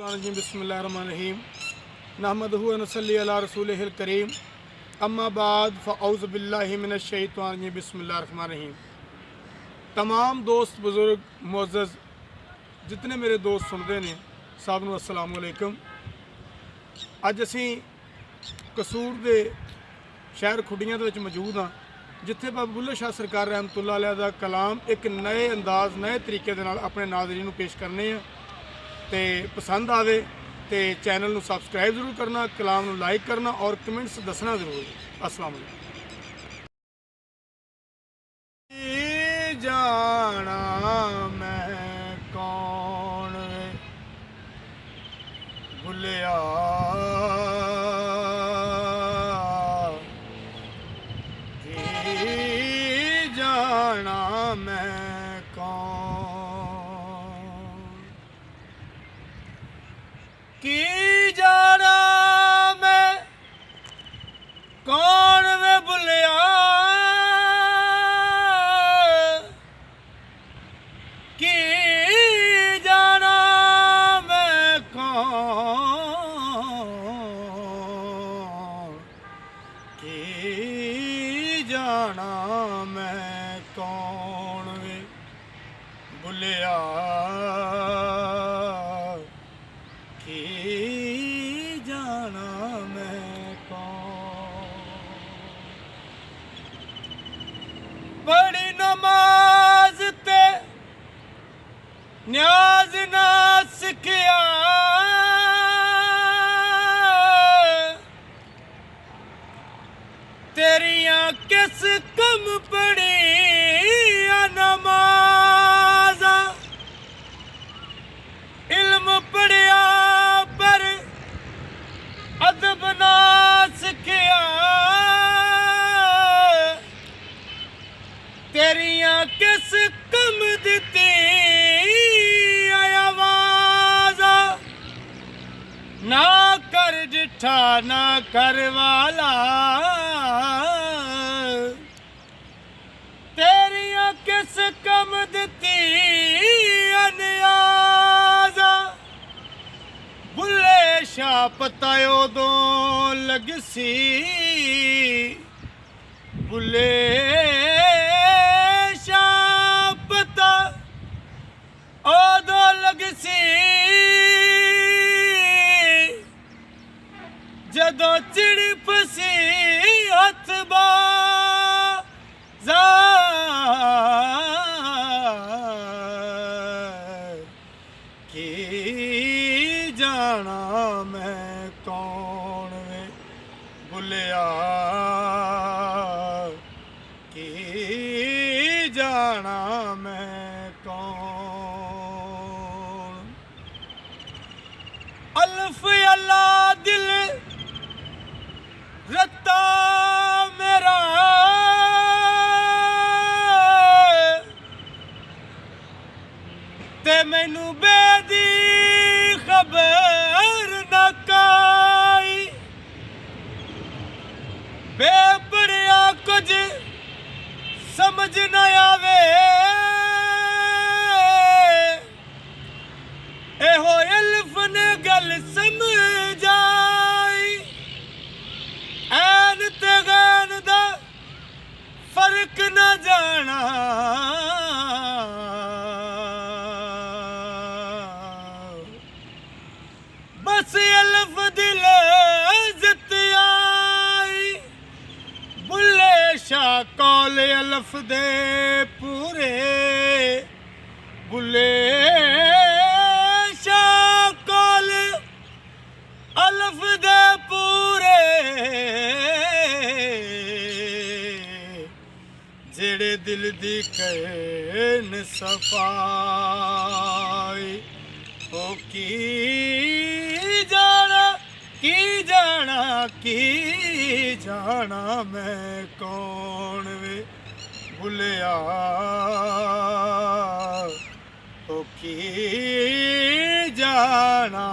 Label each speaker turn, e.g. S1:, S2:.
S1: बिस्मिल्लाहिर्रहमानिर्रहीम नहमदुहु व नसल्ली अला रसूलिहिल करीम अम्मा बाद फ़अऊज़ु बिल्लाहि मिनश शैतानिर रजीम बिस्मिल्लाहिर्रहमानिर्रहीम। तमाम दोस्त बुजुर्ग मुअज़्ज़ज़ जितने मेरे दोस्त सुनते हैं सब नूं अस्सलाम वालेकुम। अज असी कसूर दे शहर खुडियां दे विच मौजूद हाँ, जिथे बाबा बुल्ले शाह सरकार रहमतुल्लाह अलैह दा कलाम एक नए अंदाज़ नए तरीके दे नाल अपने नाज़रीन नूं पेश करने हैं। तो पसंद आवे तो चैनल नूं सबसक्राइब जरूर करना, कलाम नूं लाइक करना और कमेंट्स दसना जरूर। अस्सलाम वालेकुम। जाना मैं कौन भुलिया जाना मैं कौन की जाना मैं कौन वे भुलिया की जाना मैं कौन की जाना मैं कौन वे भुलिया की जाना मैं कौन। बड़ी नमाज ते न्याज ना सिखिया तेरियां किस कम पड़ी नमाज़ा इल्म पढ़िया पर अदब ना सिखिया तेरियां किस कम दिती आवाज़ा ना कर जिठा ना कर वाला तेरियां किस कम दिती अनियाज़ा बुल्ले शाह पता उदों लगसी बुल्ले शाह पता उदों लगसी जदों चिड़ फसी हथ बाज़ा की जाना मैं कौन वे भुलिया की जाना मैं कौन। अल्फ अल्लाह दिल रत्ता मेरा ते मैनू बेदी खबर न काई बेपड़िया कुछ समझ न आवे एहो इल्फ ने गल समझाई ऐन ते गैन दा फर्क न जाना बस अल्फ दिल इज्जत आई बुल्ले शाह कौल अल्फ दे पूरे बुल्ले शाह कौल अल्फ दे पूरे जेड़े दिल दी कैन सफाई ओ की जाना मैं कौन वे भुलिया ओ की जाना